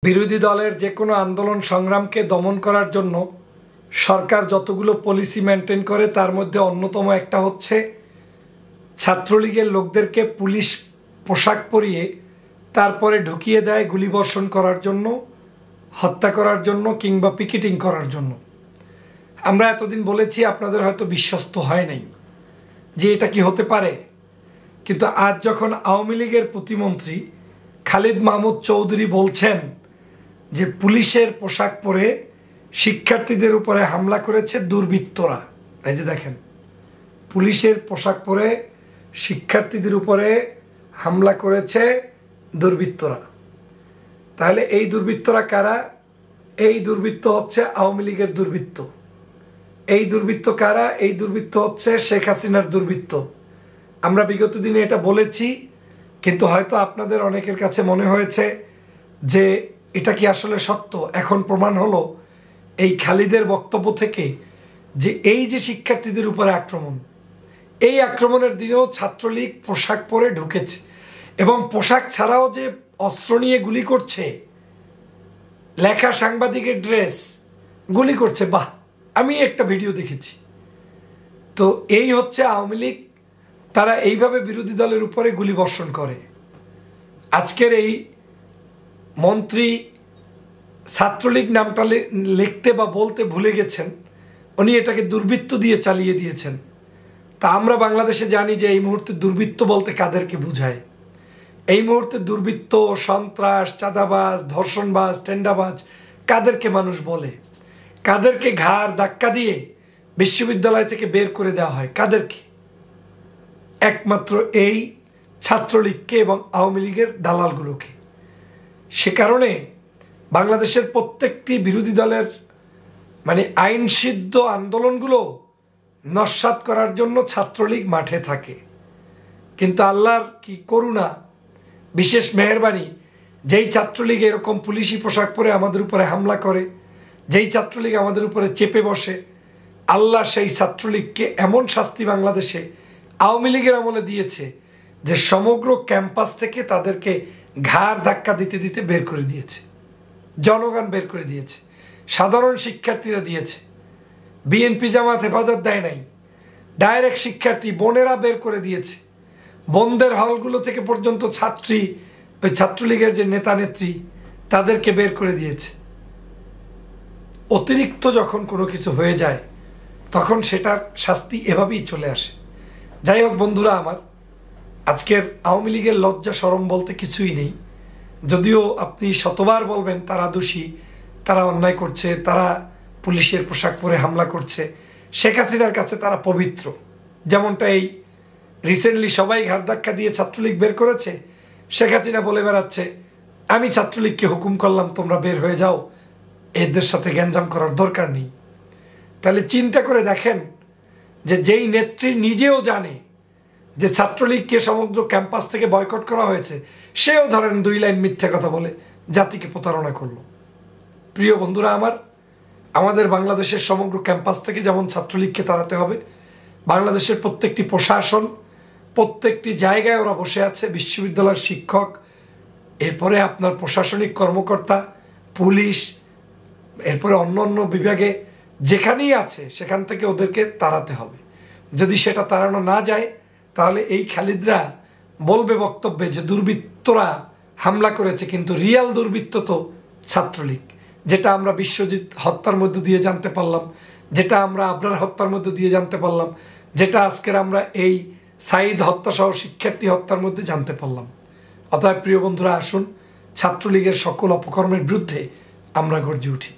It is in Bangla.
বিরোধী দলের যে কোনো আন্দোলন সংগ্রামকে দমন করার জন্য সরকার যতগুলো পলিসি মেনটেন করে তার মধ্যে অন্যতম একটা হচ্ছে ছাত্রলীগের লোকদেরকে পুলিশ পোশাক পরিয়ে তারপরে ঢুকিয়ে দেয় গুলিবর্ষণ করার জন্য, হত্যা করার জন্য কিংবা পিকেটিং করার জন্য। আমরা এতদিন বলেছি, আপনাদের হয়তো বিশ্বস্ত হয় নাই যে এটা কি হতে পারে, কিন্তু আজ যখন আওয়ামী লীগের প্রতিমন্ত্রী খালিদ মাহমুদ চৌধুরী বলছেন যে পুলিশের পোশাক পরে শিক্ষার্থীদের উপরে হামলা করেছে দুর্বৃত্তরা, এই যে দেখেন, পুলিশের পোশাক পরে শিক্ষার্থীদের উপরে হামলা করেছে দুর্বৃত্তরা। তাহলে এই দুর্বৃত্তরা কারা? এই দুর্বৃত্ত হচ্ছে আওয়ামী লীগের দুর্বৃত্ত। এই দুর্বৃত্ত কারা? এই দুর্বৃত্ত হচ্ছে শেখ হাসিনার দুর্বৃত্ত। আমরা বিগত দিনে এটা বলেছি, কিন্তু হয়তো আপনাদের অনেকের কাছে মনে হয়েছে যে এটা কি আসলে সত্য। এখন প্রমাণ হলো এই খালিদের বক্তব্য থেকে যে এই যে শিক্ষার্থীদের উপরে আক্রমণ, এই আক্রমণের দিনেও ছাত্রলীগ পোশাক পরে ঢুকেছে এবং পোশাক ছাড়াও যে অস্ত্র নিয়ে গুলি করছে, লেখা সাংবাদিকের ড্রেস, গুলি করছে। বাহ, আমি একটা ভিডিও দেখেছি। তো এই হচ্ছে আওয়ামী লীগ, তারা এইভাবে বিরোধী দলের উপরে গুলি বর্ষণ করে। আজকের এই মন্ত্রী ছাত্রলীগ নামটা লিখতে বা বলতে ভুলে গেছেন, উনি এটাকে দুর্বৃত্ত দিয়ে চালিয়ে দিয়েছেন। তা আমরা বাংলাদেশে জানি যে এই মুহূর্তে দুর্বৃত্ত বলতে কাদেরকে বোঝায়। এই মুহূর্তে দুর্বৃত্ত, সন্ত্রাস, চাঁদাবাজ, ধর্ষণবাজ, টেন্ডাবাজ কাদেরকে মানুষ বলে, কাদেরকে ঘাড় ধাক্কা দিয়ে বিশ্ববিদ্যালয় থেকে বের করে দেওয়া হয়, কাদেরকে? একমাত্র এই ছাত্রলীগকে এবং আওয়ামী লীগের দালালগুলোকে। সে কারণে বাংলাদেশের প্রত্যেকটি বিরোধী দলের আইনসিদ্ধ আন্দোলনগুলো নস্যাৎ করার জন্য ছাত্রলীগ মাঠে থাকে। কিন্তু আল্লাহর কি করুণা, বিশেষ মেহেরবানি, যেই ছাত্রলীগ এরকম পুলিশি পোশাক পরে আমাদের উপরে হামলা করে, যেই ছাত্রলীগ আমাদের উপরে চেপে বসে, আল্লাহ সেই ছাত্রলীগকে এমন শাস্তি বাংলাদেশে আওয়ামী লীগের আমলে দিয়েছে যে সমগ্র ক্যাম্পাস থেকে তাদেরকে ঘাড় ধাক্কা দিতে দিতে বের করে দিয়েছে, জনগণ বের করে দিয়েছে, সাধারণ শিক্ষার্থীরা দিয়েছে। বিএনপি জামাত হেফাজত দেয় নাই, ডাইরেক্ট শিক্ষার্থী বোনেরা বের করে দিয়েছে। বোনদের হলগুলো থেকে পর্যন্ত ওই ছাত্রলীগের যে নেতা নেত্রী তাদেরকে বের করে দিয়েছে। অতিরিক্ত যখন কোনো কিছু হয়ে যায় তখন সেটার শাস্তি এভাবেই চলে আসে। যাই হোক বন্ধুরা আমার, আজকের আওয়ামী লীগের লজ্জা শরম বলতে কিছুই নেই। যদিও আপনি শতবার বলবেন তারা দোষী, তারা অন্যায় করছে, তারা পুলিশের পোশাক পরে হামলা করছে, শেখ হাসিনার কাছে তারা পবিত্র। যেমনটা এই রিসেন্টলি সবাই ঘাড় ধাক্কা দিয়ে ছাত্রলীগ বের করেছে, শেখ হাসিনা বলে বেড়াচ্ছে আমি ছাত্রলীগকে হুকুম করলাম তোমরা বের হয়ে যাও, এদের সাথে গ্যাঞ্জাম করার দরকার নেই। তাহলে চিন্তা করে দেখেন যে যেই নেত্রী নিজেও জানে যে ছাত্রলীগকে সমগ্র ক্যাম্পাস থেকে বয়কট করা হয়েছে, সেও ধরেন 2 লাইন মিথ্যা কথা বলে জাতিকে প্রতারণা করলো। প্রিয় বন্ধুরা আমার, আমাদের বাংলাদেশের সমগ্র ক্যাম্পাস থেকে যেমন ছাত্রলীগকে তাড়াতে হবে, বাংলাদেশের প্রত্যেকটি প্রশাসন, প্রত্যেকটি জায়গায় ওরা বসে আছে, বিশ্ববিদ্যালয়ের শিক্ষক, এরপরে আপনার প্রশাসনিক কর্মকর্তা, পুলিশ, এরপরে অন্য অন্য বিভাগে যেখানেই আছে সেখান থেকে ওদেরকে তাড়াতে হবে। যদি সেটা তাড়ানো না যায় তাহলে এই খালিদরা বলবে বক্তব্যে যে দুর্বৃত্তরা হামলা করেছে, কিন্তু রিয়াল দুর্বৃত্ত তো ছাত্রলীগ। যেটা আমরা বিশ্বজিৎ হত্যার মধ্য দিয়ে জানতে পারলাম, যেটা আমরা আবরার হত্যার মধ্য দিয়ে জানতে পারলাম, যেটা আজকের আমরা এই সাঈদ হত্যা সহ শিক্ষার্থী হত্যার মধ্যে জানতে পারলাম। অতএব প্রিয় বন্ধুরা, আসুন ছাত্রলীগের সকল অপকর্মের বিরুদ্ধে আমরা গর্জে উঠি।